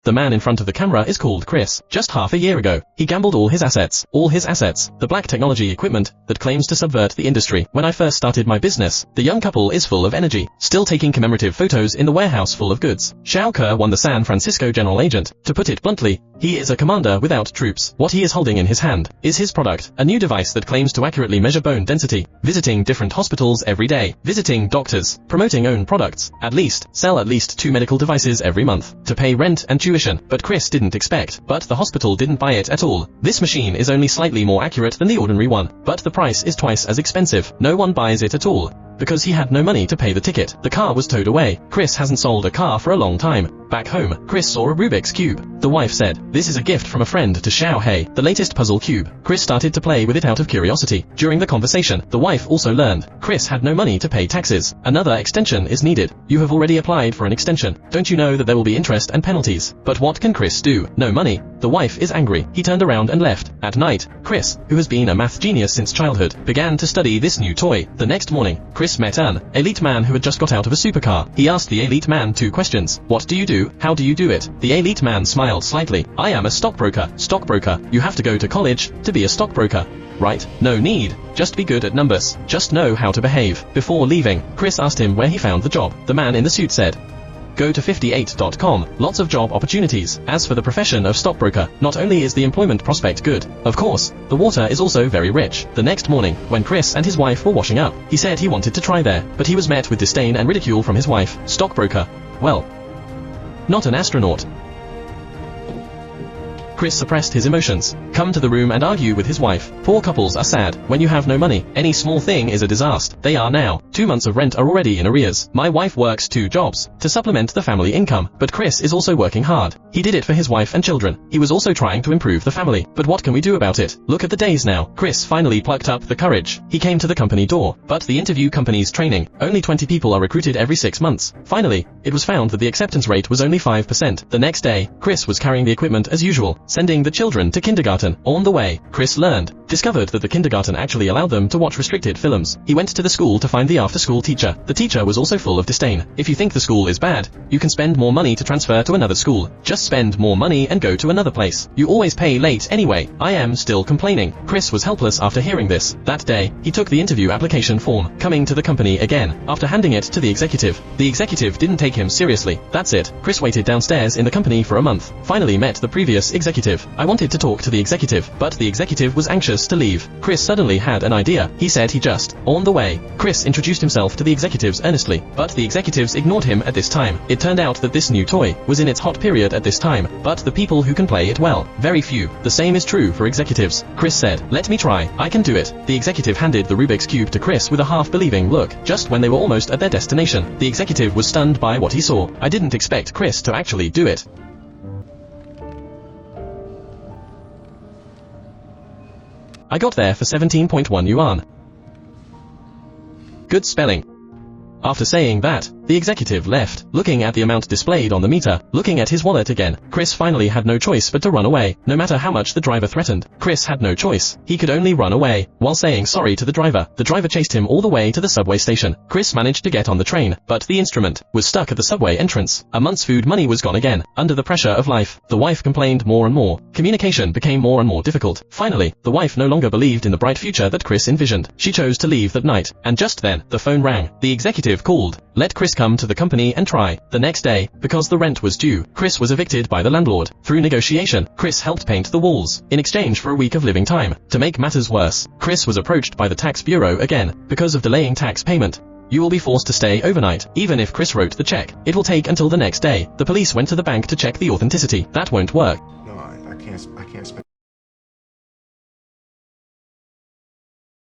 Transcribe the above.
The man in front of the camera is called Chris. Just half a year ago, he gambled all his assets, the black technology equipment that claims to subvert the industry. When I first started my business, the young couple is full of energy, still taking commemorative photos in the warehouse full of goods. Shao Ke won the San Francisco general agent. To put it bluntly, he is a commander without troops. What he is holding in his hand is his product, a new device that claims to accurately measure bone density, visiting different hospitals every day, visiting doctors, promoting own products, sell at least 2 medical devices every month, to pay rent and tuition. But Chris didn't expect, but the hospital didn't buy it at all. This machine is only slightly more accurate than the ordinary one, but the price is twice as expensive. No one buys it at all, because he had no money to pay the ticket. The car was towed away. Chris hasn't sold a car for a long time. Back home, Chris saw a Rubik's Cube. The wife said, "This is a gift from a friend to Xiao He, the latest puzzle cube." Chris started to play with it out of curiosity. During the conversation, the wife also learned Chris had no money to pay taxes. Another extension is needed. You have already applied for an extension. Don't you know that there will be interest and penalties? But what can Chris do? No money. The wife is angry. He turned around and left. At night, Chris, who has been a math genius since childhood, began to study this new toy. The next morning, Chris met an elite man who had just got out of a supercar. He asked the elite man 2 questions. What do you do? How do you do it? The elite man smiled slightly. I am a stockbroker. Stockbroker, you have to go to college to be a stockbroker. Right? No need. Just be good at numbers. Just know how to behave. Before leaving, Chris asked him where he found the job. The man in the suit said, "Go to 58.com, lots of job opportunities." As for the profession of stockbroker, not only is the employment prospect good, of course, the water is also very rich. The next morning, when Chris and his wife were washing up, he said he wanted to try there, but he was met with disdain and ridicule from his wife. Stockbroker? Well, not an astronaut. Chris suppressed his emotions, come to the room and argue with his wife. Poor couples are sad. When you have no money, any small thing is a disaster. They are now. 2 months of rent are already in arrears. My wife works 2 jobs to supplement the family income, but Chris is also working hard. He did it for his wife and children. He was also trying to improve the family. But what can we do about it? Look at the days now. Chris finally plucked up the courage. He came to the company door, but the interview company's training, only 20 people are recruited every 6 months. Finally, it was found that the acceptance rate was only 5%. The next day, Chris was carrying the equipment as usual, sending the children to kindergarten. On the way, Chris discovered that the kindergarten actually allowed them to watch restricted films. He went to the school to find the after-school teacher. The teacher was also full of disdain. If you think the school is bad, you can spend more money to transfer to another school. Just spend more money and go to another place. You always pay late anyway. I am still complaining. Chris was helpless after hearing this. That day, he took the interview application form, coming to the company again. After handing it to the executive didn't take him seriously. That's it. Chris waited downstairs in the company for a month. Finally met the previous executive. I wanted to talk to the executive, but the executive was anxious to leave. Chris suddenly had an idea. He said he just, on the way. Chris introduced himself to the executives earnestly, but the executives ignored him at this time. It turned out that this new toy was in its hot period at this time, but the people who can play it well, very few. The same is true for executives. Chris said, "Let me try. I can do it." The executive handed the Rubik's Cube to Chris with a half-believing look. Just when they were almost at their destination, the executive was stunned by what he saw. I didn't expect Chris to actually do it. I got there for 17.1 yuan. Good spelling. After saying that, the executive left, looking at the amount displayed on the meter, looking at his wallet again. Chris finally had no choice but to run away. No matter how much the driver threatened, Chris had no choice. He could only run away. While saying sorry to the driver chased him all the way to the subway station. Chris managed to get on the train, but the instrument was stuck at the subway entrance. A month's food money was gone again. Under the pressure of life, the wife complained more and more. Communication became more and more difficult. Finally, the wife no longer believed in the bright future that Chris envisioned. She chose to leave that night, and just then, the phone rang. The executive called. Let Chris come to the company and try. The next day, because the rent was due, Chris was evicted by the landlord. Through negotiation, Chris helped paint the walls, in exchange for a week of living time. To make matters worse, Chris was approached by the tax bureau again, because of delaying tax payment. You will be forced to stay overnight. Even if Chris wrote the check, it will take until the next day. The police went to the bank to check the authenticity. That won't work. No, I can't spend